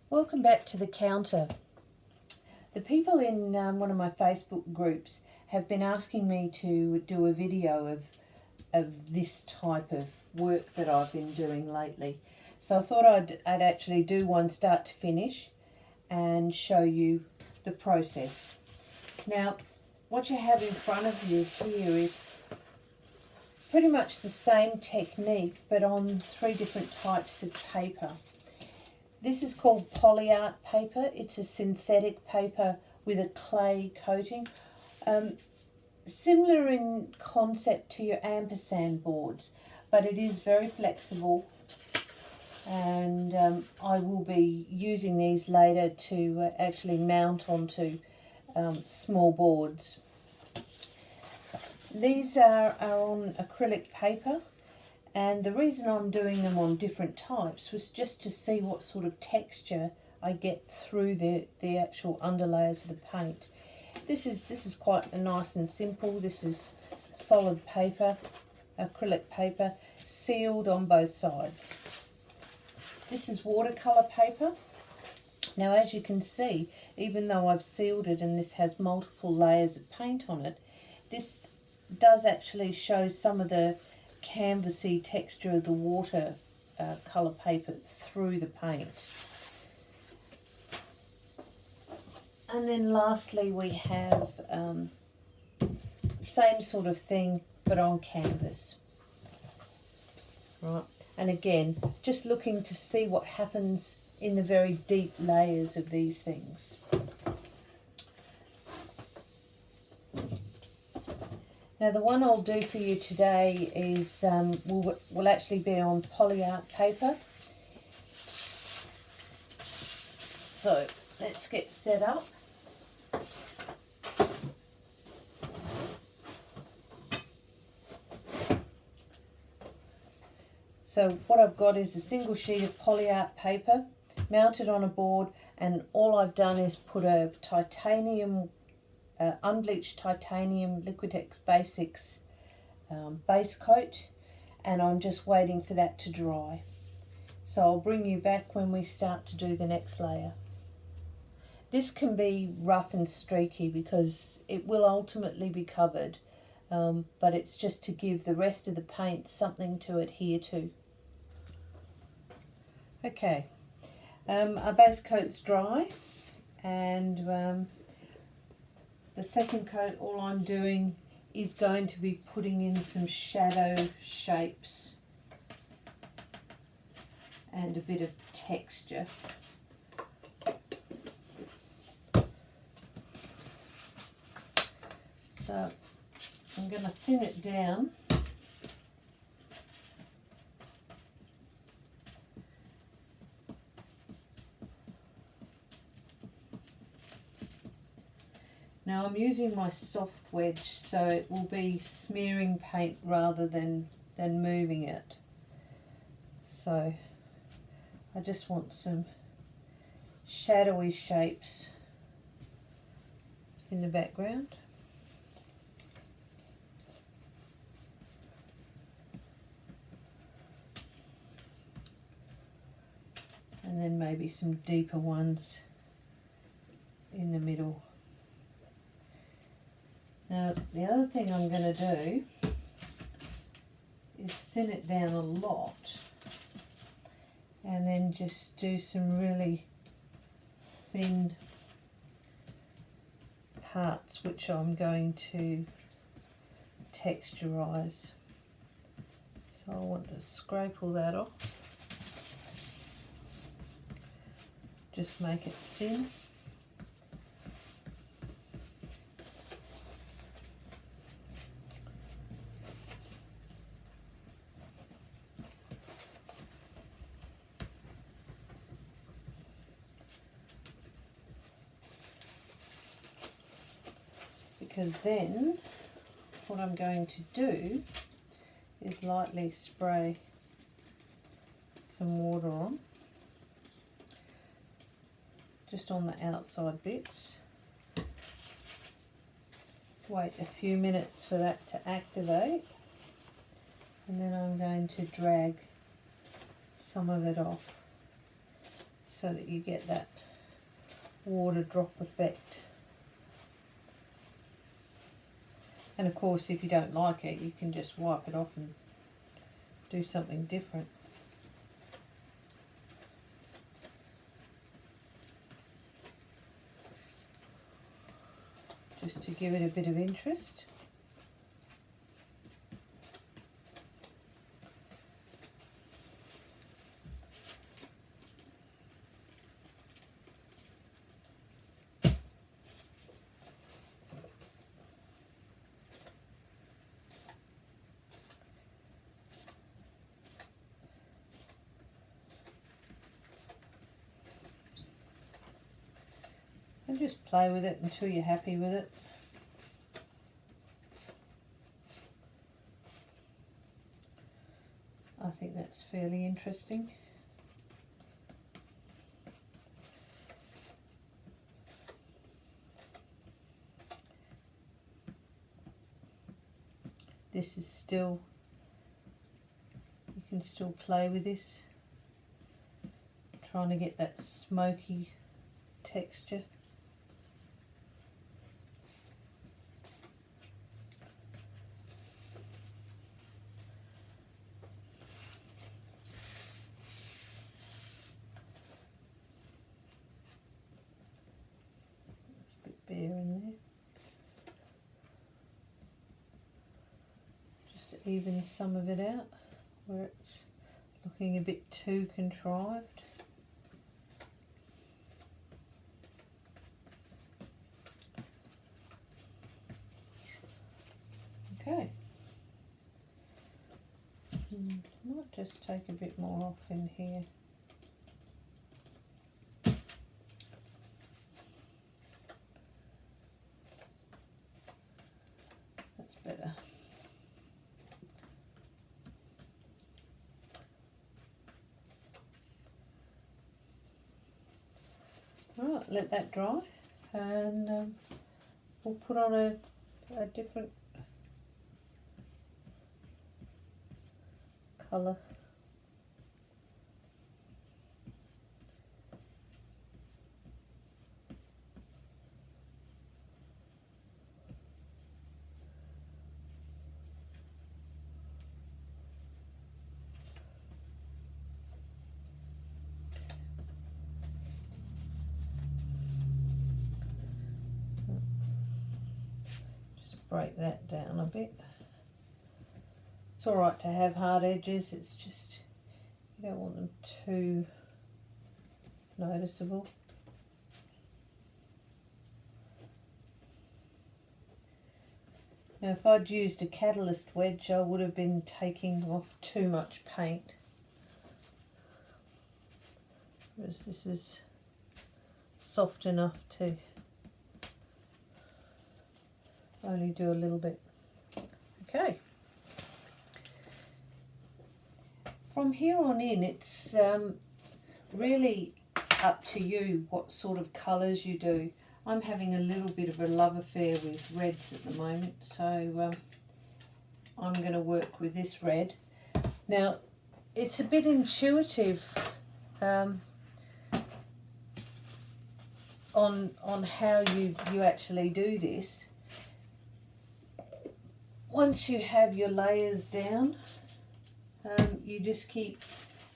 Welcome back to the counter. The people in one of my Facebook groups have been asking me to do a video of this type of work that I've been doing lately. So I thought I'd actually do one start to finish and show you the process. Now, what you have in front of you here is pretty much the same technique, but on 3 different types of paper. This is called Polyart paper. It's a synthetic paper with a clay coating. Similar in concept to your ampersand boards, but it is very flexible, and I will be using these later to actually mount onto small boards. These are on acrylic paper, and the reason I'm doing them on different types was just to see what sort of texture I get through the actual underlayers of the paint. This is quite nice and simple. This is solid paper, acrylic paper, sealed on both sides. This is watercolour paper. Now, as you can see, even though I've sealed it and this has multiple layers of paint on it, this does actually show some of the canvasy texture of the water colour paper through the paint. And then lastly we have same sort of thing but on canvas. Right, and again just looking to see what happens in the very deep layers of these things. Now the one I'll do for you today is will actually be on Polyart paper. So let's get set up. So what I've got is a single sheet of Polyart paper mounted on a board, and all I've done is put a titanium unbleached titanium Liquitex Basics base coat, and I'm just waiting for that to dry. So I'll bring you back when we start to do the next layer. This can be rough and streaky because it will ultimately be covered, but it's just to give the rest of the paint something to adhere to. Okay, our base coat's dry, and the second coat, all I'm doing is going to be putting in some shadow shapes and a bit of texture. So I'm going to thin it down. Now I'm using my soft wedge, so it will be smearing paint rather than moving it. So I just want some shadowy shapes in the background. And then maybe some deeper ones in the middle. Now the other thing I'm going to do is thin it down a lot, and then just do some really thin parts which I'm going to texturize. So I want to scrape all that off, just make it thin. Because then what I'm going to do is lightly spray some water on, just on the outside bits. Wait a few minutes for that to activate, and then I'm going to drag some of it off. so that you get that water drop effect. And of course, if you don't like it, you can just wipe it off and do something different. Just to give it a bit of interest. And just play with it until you're happy with it. I think that's fairly interesting. This is still, you can still play with this, trying to get that smoky texture. Bare in there, just to even some of it out where it's looking a bit too contrived. Okay, might just take a bit more off in here. Better. Right, let that dry, and we'll put on a different colour. Break that down a bit. It's alright to have hard edges, it's just you don't want them too noticeable. Now if I'd used a catalyst wedge, I would have been taking off too much paint, whereas this is soft enough to only do a little bit. Okay. From here on in, it's really up to you what sort of colours you do. I'm having a little bit of a love affair with reds at the moment, so I'm going to work with this red. Now, it's a bit intuitive on how you actually do this. Once you have your layers down, you just keep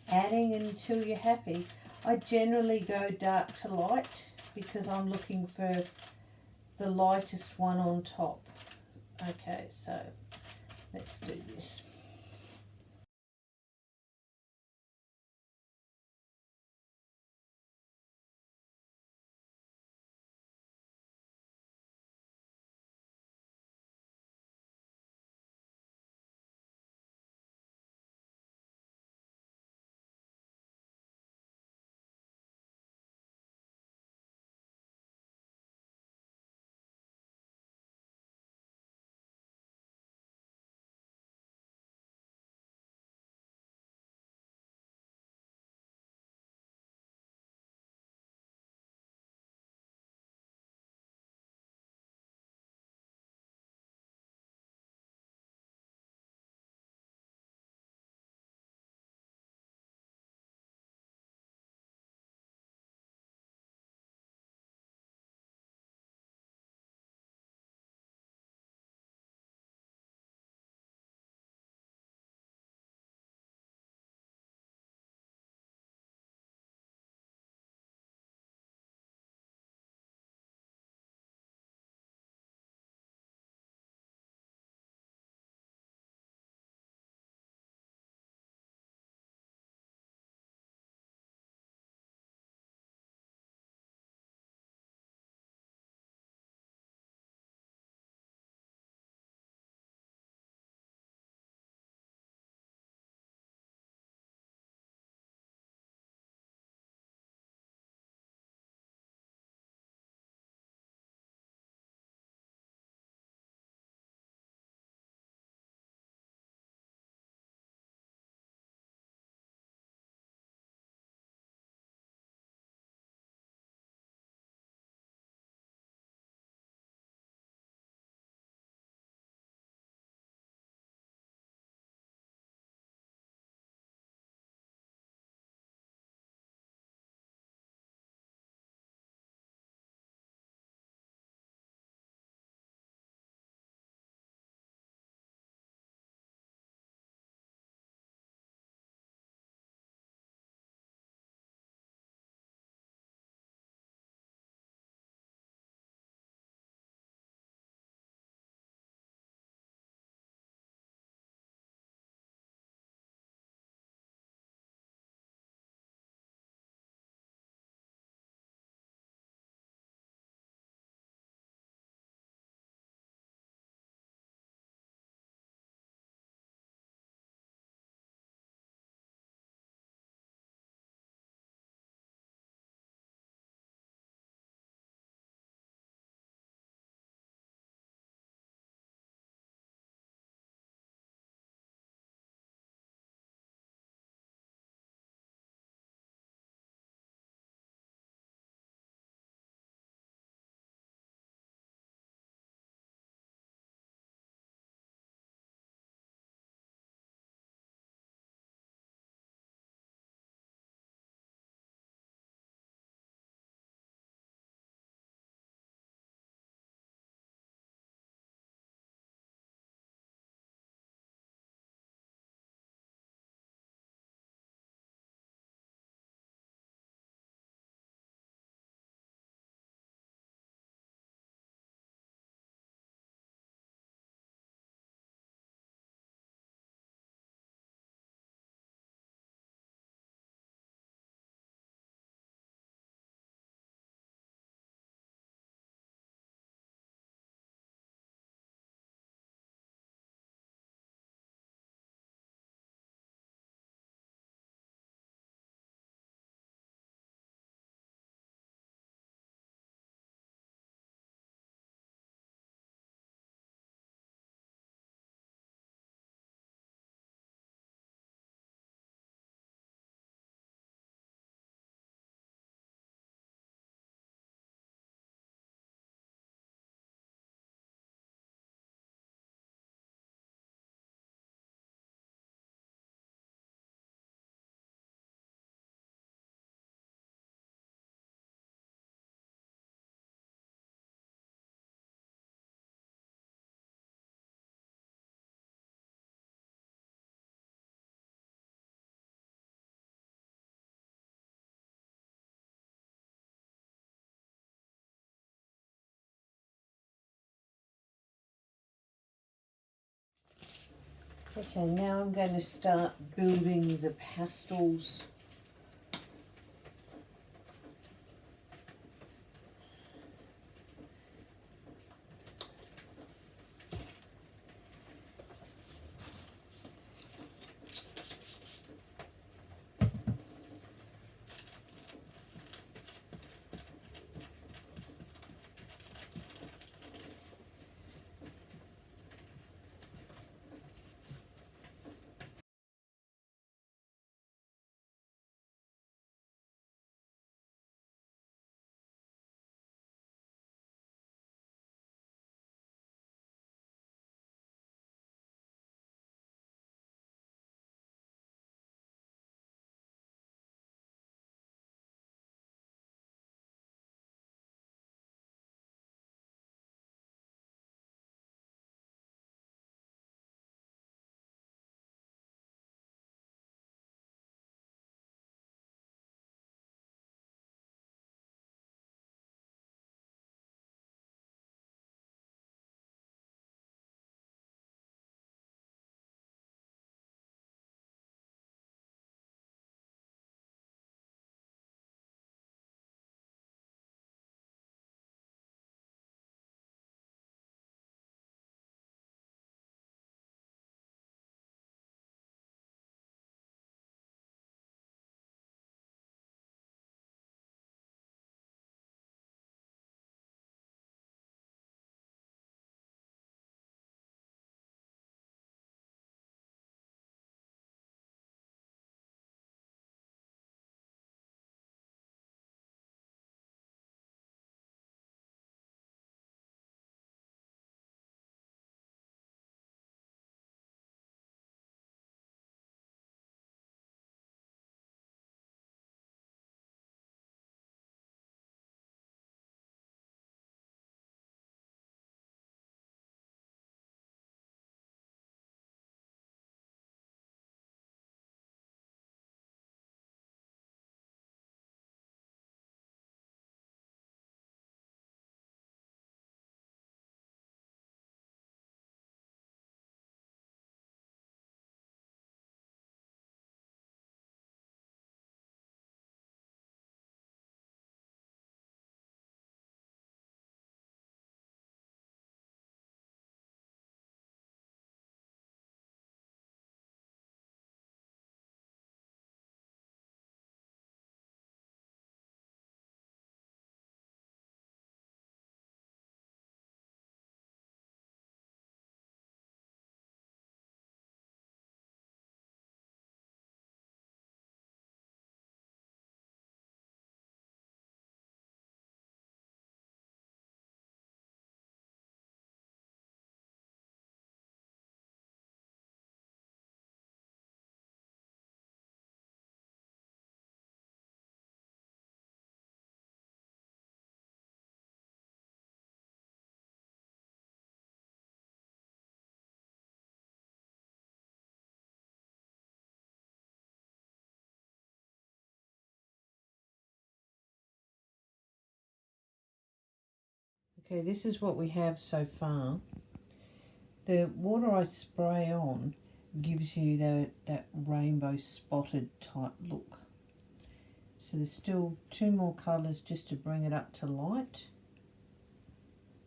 adding until you're happy. I generally go dark to light because I'm looking for the lightest one on top. Okay, so let's do this. Okay, now I'm going to start building the pastels. Okay, this is what we have so far. The water I spray on gives you that rainbow spotted type look. So there's still two more colours just to bring it up to light,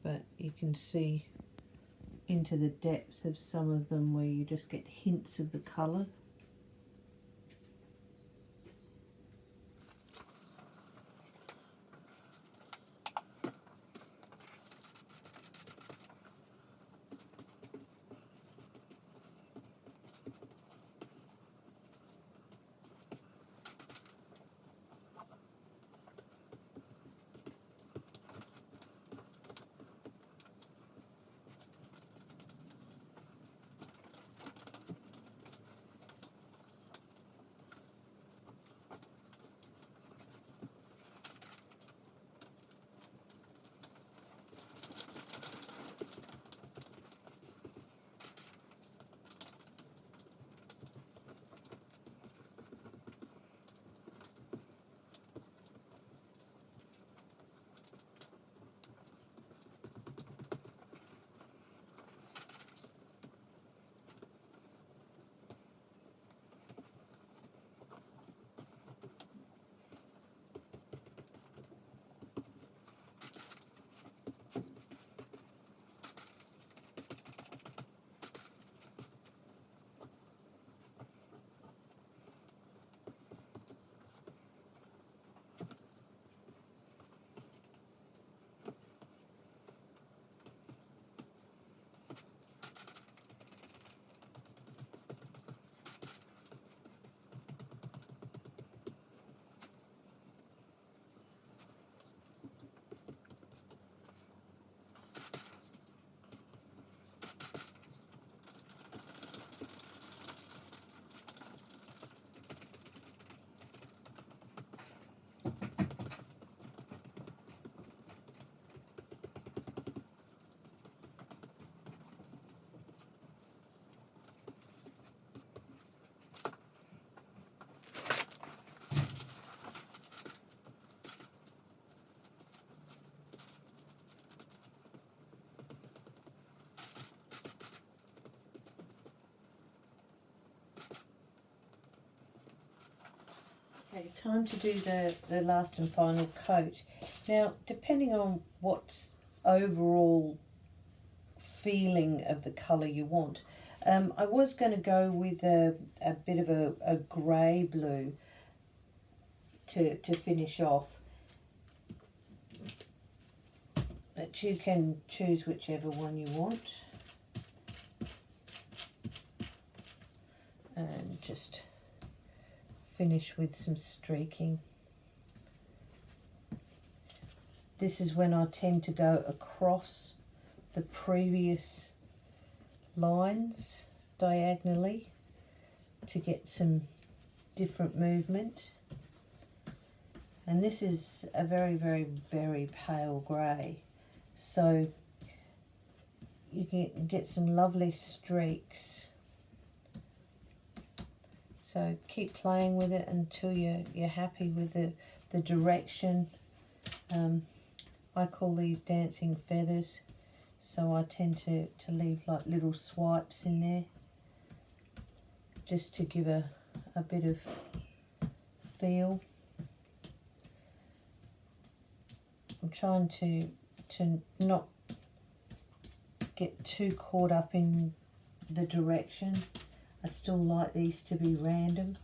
but you can see into the depth of some of them where you just get hints of the colour. Okay, time to do the last and final coat. Now, depending on what's overall feeling of the colour you want, I was going to go with a bit of a grey blue to finish off. But you can choose whichever one you want. And just finish with some streaking. This is when I tend to go across the previous lines diagonally to get some different movement. And this is a very, very, very pale grey, so you can get some lovely streaks. So keep playing with it until you're happy with the direction. I call these dancing feathers, so I tend to leave like little swipes in there just to give a bit of feel. I'm trying to not get too caught up in the direction. I still like these to be random.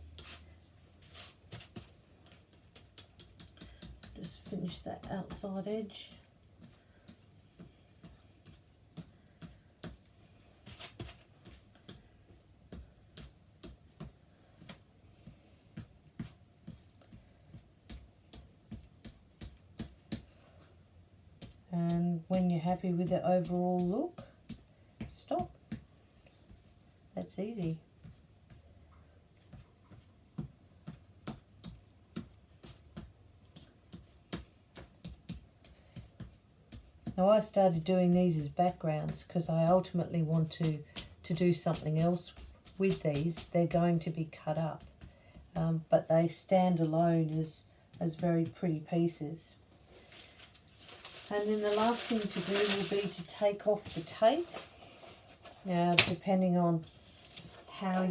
Just finish that outside edge. And when you're happy with the overall look, stop. That's easy. Now I started doing these as backgrounds because I ultimately want to do something else with these. They're going to be cut up, but they stand alone as very pretty pieces. And then the last thing to do will be to take off the tape. Now, depending on how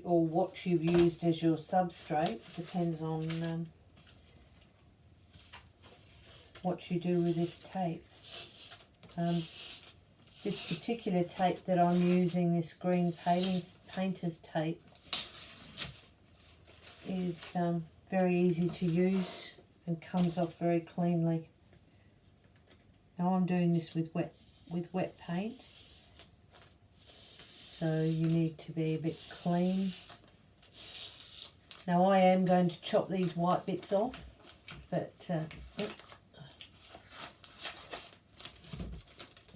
or what you've used as your substrate, depends on what you do with this tape. This particular tape that I'm using, this green painter's tape, is very easy to use and comes off very cleanly. Now I'm doing this with wet paint, so you need to be a bit clean. Now I am going to chop these white bits off, but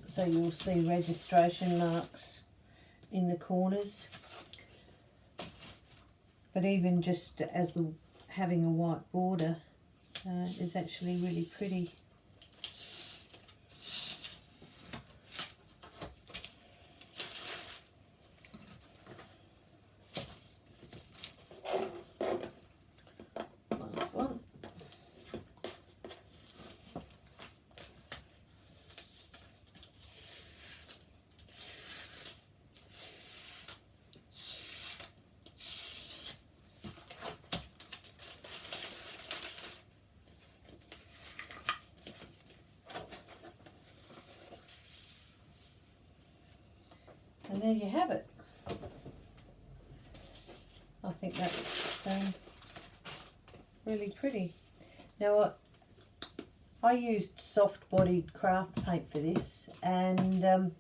so you'll see registration marks in the corners. But even just as having a white border is actually really pretty. Last one. And there you have it. I think that's really pretty. Now I used soft bodied craft paint for this, and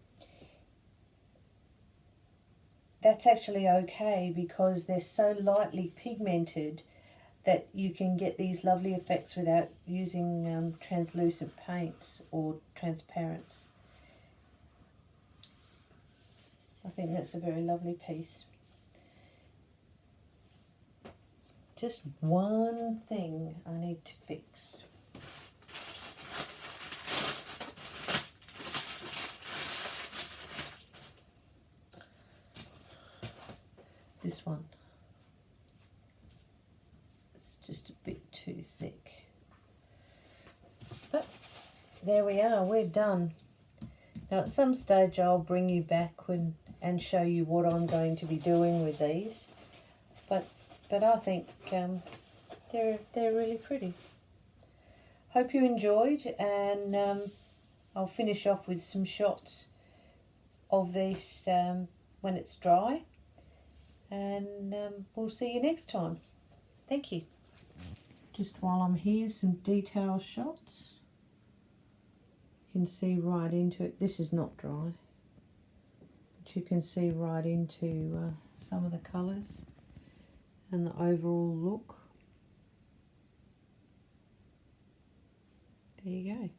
that's actually okay because they're so lightly pigmented that you can get these lovely effects without using translucent paints or transparents. I think that's a very lovely piece. Just one thing I need to fix. This one. It's just a bit too thick. But there we are, we're done. Now at some stage I'll bring you back and show you what I'm going to be doing with these. But I think they're really pretty. Hope you enjoyed, and I'll finish off with some shots of this when it's dry, and we'll see you next time. Thank you. Just while I'm here, some detail shots. You can see right into it. This is not dry, but you can see right into some of the colours and the overall look. There you go.